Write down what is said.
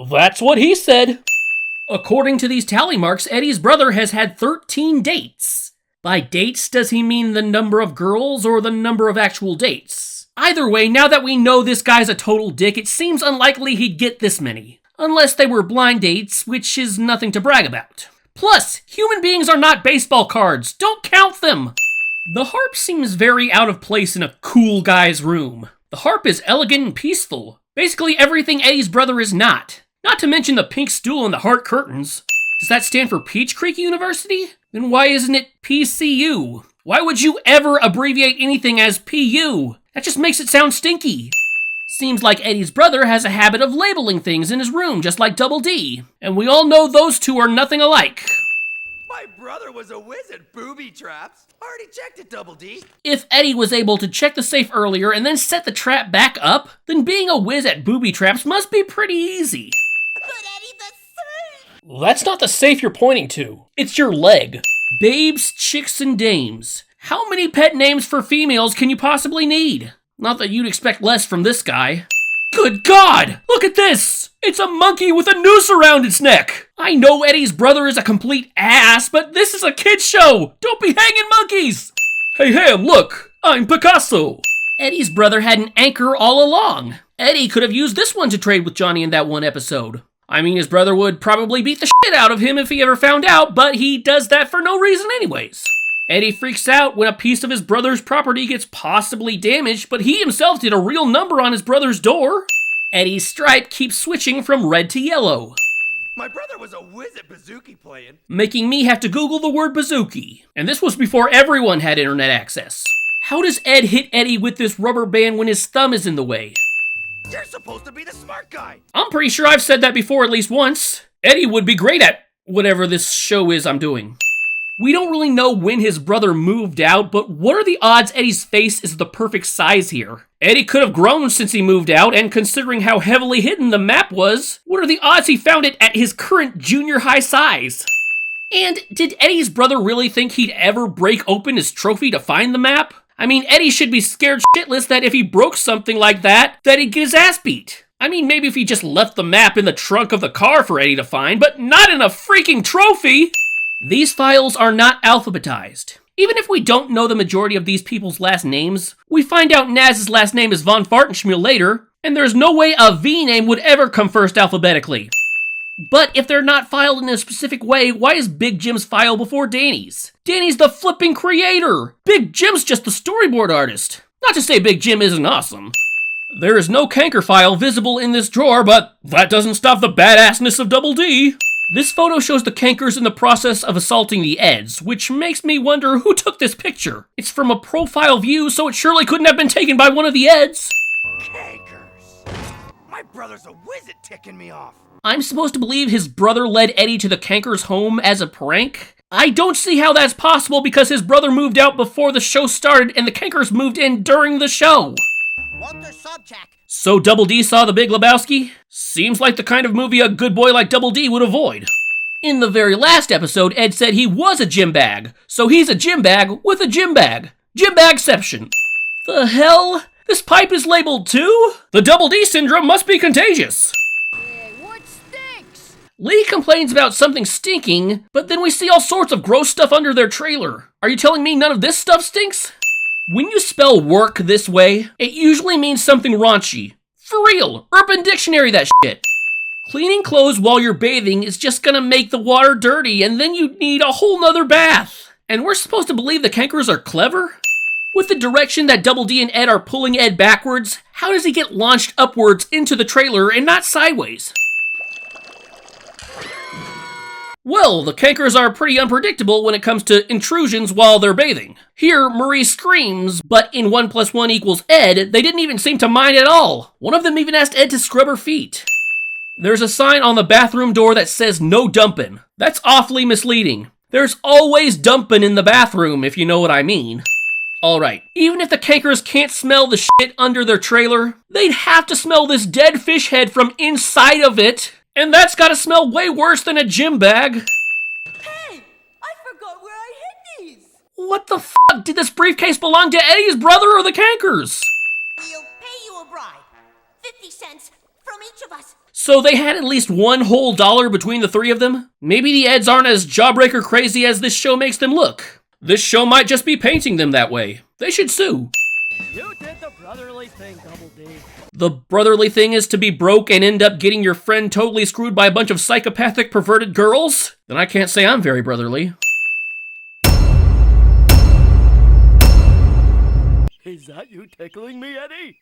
That's what he said. According to these tally marks, Eddie's brother has had 13 dates. By dates, does he mean the number of girls or the number of actual dates? Either way, now that we know this guy's a total dick, it seems unlikely he'd get this many. Unless they were blind dates, which is nothing to brag about. Plus, human beings are not baseball cards. Don't count them! The harp seems very out of place in a cool guy's room. The harp is elegant and peaceful. Basically everything Eddie's brother is not. Not to mention the pink stool and the heart curtains. Does that stand for Peach Creek University? Then why isn't it PCU? Why would you ever abbreviate anything as PU? That just makes it sound stinky. Seems like Eddie's brother has a habit of labeling things in his room, just like Double D. And we all know those two are nothing alike. My brother was a whiz at booby traps. Already checked it, Double D. If Eddie was able to check the safe earlier and then set the trap back up, then being a whiz at booby traps must be pretty easy. But Eddie, the safe! That's not the safe you're pointing to. It's your leg. Babes, chicks, and dames. How many pet names for females can you possibly need? Not that you'd expect less from this guy. Good God! Look at this! It's a monkey with a noose around its neck! I know Eddie's brother is a complete ass, but this is a kid's show! Don't be hanging monkeys! Hey Ham, look! I'm Picasso! Eddie's brother had an anchor all along. Eddie could have used this one to trade with Johnny in that one episode. I mean, his brother would probably beat the shit out of him if he ever found out, but he does that for no reason anyways. Eddie freaks out when a piece of his brother's property gets possibly damaged, but he himself did a real number on his brother's door. Eddie's stripe keeps switching from red to yellow. My brother was a whiz at bazooki playing. Making me have to Google the word bazooki. And this was before everyone had internet access. How does Ed hit Eddie with this rubber band when his thumb is in the way? You're supposed to be the smart guy. I'm pretty sure I've said that before at least once. Eddie would be great at whatever this show is I'm doing. We don't really know when his brother moved out, but what are the odds Eddie's face is the perfect size here? Eddie could have grown since he moved out, and considering how heavily hidden the map was, what are the odds he found it at his current junior high size? And did Eddie's brother really think he'd ever break open his trophy to find the map? I mean, Eddie should be scared shitless that if he broke something like that he'd get his ass beat. I mean, maybe if he just left the map in the trunk of the car for Eddie to find, but not in a freaking trophy! These files are not alphabetized. Even if we don't know the majority of these people's last names, we find out Naz's last name is Von Fartenschmiel later, and there's no way a V name would ever come first alphabetically. But if they're not filed in a specific way, why is Big Jim's file before Danny's? Danny's the flipping creator! Big Jim's just the storyboard artist. Not to say Big Jim isn't awesome. There is no Canker file visible in this drawer, but that doesn't stop the badassness of Double D. This photo shows the Cankers in the process of assaulting the Eds, which makes me wonder who took this picture. It's from a profile view, so it surely couldn't have been taken by one of the Eds. Cankers. My brother's a whiz at ticking me off. I'm supposed to believe his brother led Eddie to the Cankers' home as a prank? I don't see how that's possible because his brother moved out before the show started and the Cankers moved in during the show. Walter Sobchak. So Double D saw The Big Lebowski? Seems like the kind of movie a good boy like Double D would avoid. In the very last episode, Ed said he was a gym bag, so he's a gym bag with a gym bag. Gym bagception. The hell? This pipe is labeled too? The Double D syndrome must be contagious. Hey, what stinks? Lee complains about something stinking, but then we see all sorts of gross stuff under their trailer. Are you telling me none of this stuff stinks? When you spell work this way, it usually means something raunchy. For real, Urban Dictionary that shit. Cleaning clothes while you're bathing is just gonna make the water dirty and then you need a whole nother bath. And we're supposed to believe the Cankers are clever? With the direction that Double D and Ed are pulling Ed backwards, how does he get launched upwards into the trailer and not sideways? Well, the Cankers are pretty unpredictable when it comes to intrusions while they're bathing. Here, Marie screams, but in 1 + 1 = Ed, they didn't even seem to mind at all. One of them even asked Ed to scrub her feet. There's a sign on the bathroom door that says no dumpin'. That's awfully misleading. There's always dumpin' in the bathroom, if you know what I mean. Alright, even if the Cankers can't smell the shit under their trailer, they'd have to smell this dead fish head from inside of it. And that's gotta smell way worse than a gym bag. Hey, I forgot where I hid these. What the fuck? Did this briefcase belong to Eddie's brother or the Cankers? We'll pay you a bribe. 50 cents from each of us. So they had at least one whole dollar between the three of them? Maybe the Eds aren't as jawbreaker crazy as this show makes them look. This show might just be painting them that way. They should sue. You did the brotherly thing, Double D. The brotherly thing is to be broke and end up getting your friend totally screwed by a bunch of psychopathic, perverted girls? Then I can't say I'm very brotherly. Is that you tickling me, Eddie?